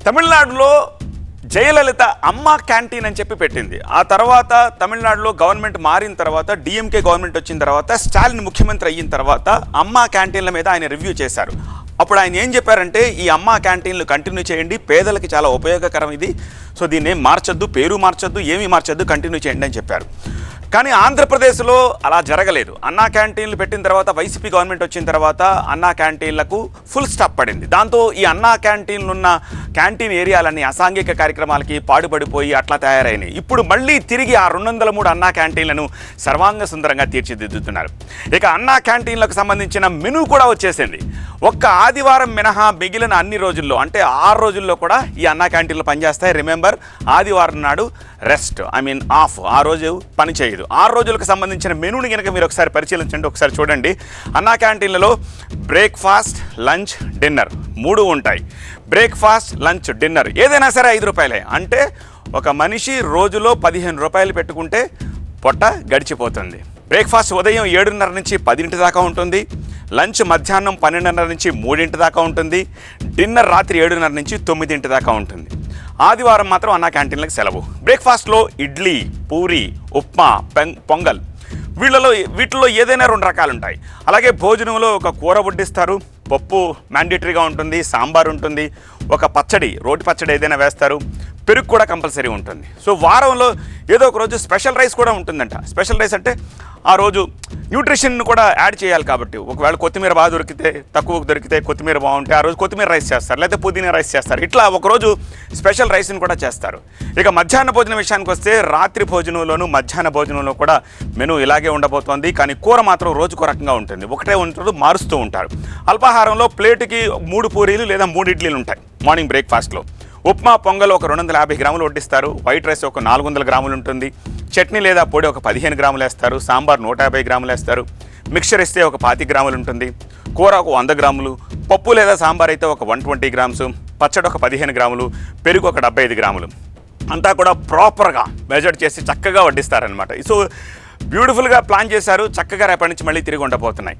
తమిళనాడులో జయలలిత అమ్మ క్యాంటీన్ అని చెప్పి పెట్టింది. ఆ తర్వాత తమిళనాడులో గవర్నమెంట్ మారిన తర్వాత, డిఎంకే గవర్నమెంట్ వచ్చిన తర్వాత, స్టాలిన్ ముఖ్యమంత్రి అయిన తర్వాత అమ్మ క్యాంటీన్ల మీద ఆయన రివ్యూ చేశారు. అప్పుడు ఆయన ఏం చెప్పారంటే, ఈ అమ్మ క్యాంటీన్లు కంటిన్యూ చేయండి, పేదలకి చాలా ఉపయోగకరం ఇది, సో దీన్ని ఏం మార్చొద్దు, పేరు మార్చొద్దు, ఏమీ మార్చొద్దు, కంటిన్యూ చేయండి అని చెప్పారు. కానీ ఆంధ్రప్రదేశ్లో అలా జరగలేదు. అన్నా క్యాంటీన్లు పెట్టిన తర్వాత, వైసీపీ గవర్నమెంట్ వచ్చిన తర్వాత అన్నా క్యాంటీన్లకు ఫుల్ స్టాప్ పడింది. దాంతో ఈ అన్నా క్యాంటీన్లు ఉన్న క్యాంటీన్ ఏరియాలన్నీ అసాంఘిక కార్యక్రమాలకి పాడుపడిపోయి అట్లా తయారైనాయి. ఇప్పుడు మళ్ళీ తిరిగి ఆ 203 అన్నా క్యాంటీన్లను సర్వాంగ సుందరంగా తీర్చిదిద్దుతున్నారు. ఇక అన్నా క్యాంటీన్లకు సంబంధించిన మెనూ కూడా వచ్చేసింది. ఒక్క ఆదివారం మినహా మిగిలిన అన్ని రోజుల్లో, అంటే 6 రోజుల్లో కూడా ఈ అన్నా క్యాంటీన్లు పనిచేస్తాయి. రిమెంబర్, ఆదివారం నాడు రెస్ట్, ఆఫ్, ఆ రోజు పని చేయదు. 6 రోజులకు సంబంధించిన మెనూని కనుక మీరు ఒకసారి పరిశీలించండి, ఒకసారి చూడండి. అన్నా క్యాంటీన్లలో బ్రేక్ఫాస్ట్, లంచ్, డిన్నర్ 3 ఉంటాయి. బ్రేక్ఫాస్ట్, లంచ్, డిన్నర్ ఏదైనా సరే 5 రూపాయలే. అంటే ఒక మనిషి రోజులో 15 రూపాయలు పెట్టుకుంటే పొట్ట గడిచిపోతుంది. బ్రేక్ఫాస్ట్ ఉదయం 7:30 నుంచి 10 దాకా ఉంటుంది. లంచ్ మధ్యాహ్నం 12:30 నుంచి 3 దాకా ఉంటుంది. డిన్నర్ రాత్రి 7:30 నుంచి 9 దాకా ఉంటుంది. ఆదివారం మాత్రం అన్నా క్యాంటీన్లకు సెలవు. బ్రేక్ఫాస్ట్లో ఇడ్లీ, పూరి, ఉప్మా, పొంగల్, వీటిలో ఏదైనా 2 రకాలు ఉంటాయి. అలాగే భోజనంలో ఒక కూర వడ్డిస్తారు, పప్పు మ్యాండేటరీగా ఉంటుంది, సాంబార్ ఉంటుంది, ఒక పచ్చడి, రోటి పచ్చడి ఏదైనా వేస్తారు, పెరుగు కూడా కంపల్సరీ ఉంటుంది. సో వారంలో ఏదో ఒక రోజు స్పెషల్ రైస్ కూడా ఉంటుందంట. స్పెషల్ రైస్ అంటే ఆ రోజు న్యూట్రిషన్ కూడా యాడ్ చేయాలి కాబట్టి, ఒకవేళ కొత్తిమీర బాగా దొరికితే, తక్కువకు దొరికితే కొత్తిమీర బాగుంటే ఆ రోజు కొత్తిమీర రైస్ చేస్తారు, లేకపోతే పుదీనా రైస్ చేస్తారు. ఇట్లా ఒకరోజు స్పెషల్ రైస్ని కూడా చేస్తారు. ఇక మధ్యాహ్న భోజనం విషయానికి వస్తే, రాత్రి భోజనంలోనూ మధ్యాహ్న భోజనంలో కూడా మెనూ ఇలాగే ఉండబోతోంది. కానీ కూర మాత్రం రోజుకో రకంగా ఉంటుంది, ఒకటే ఉంటుంది, మారుస్తూ ఉంటారు. అల్పాహారంలో ప్లేటుకి 3 పూరీలు లేదా 3 ఇడ్లీలు ఉంటాయి. మార్నింగ్ బ్రేక్ఫాస్ట్లో ఉప్మా, పొంగల్ ఒక 250 గ్రాములు వడ్డిస్తారు. వైట్ రైస్ ఒక 400 గ్రాములు ఉంటుంది. చట్నీ లేదా పొడి ఒక 15 గ్రాములు వేస్తారు. సాంబార్ 150 గ్రాములు వేస్తారు. మిక్చర్ ఇస్తే ఒక 25 గ్రాములు ఉంటుంది. కూర ఒక 100 గ్రాములు, పప్పు లేదా సాంబార్ అయితే ఒక 120 గ్రామ్స్, పచ్చడి ఒక 15 గ్రాములు, పెరుగు ఒక 75 గ్రాములు. అంతా కూడా ప్రాపర్గా మెజర్ చేసి చక్కగా వడ్డిస్తారనమాట. సో బ్యూటిఫుల్గా ప్లాన్ చేశారు. చక్కగా రేపటి నుంచి మళ్ళీ తిరిగి ఉండబోతున్నాయి.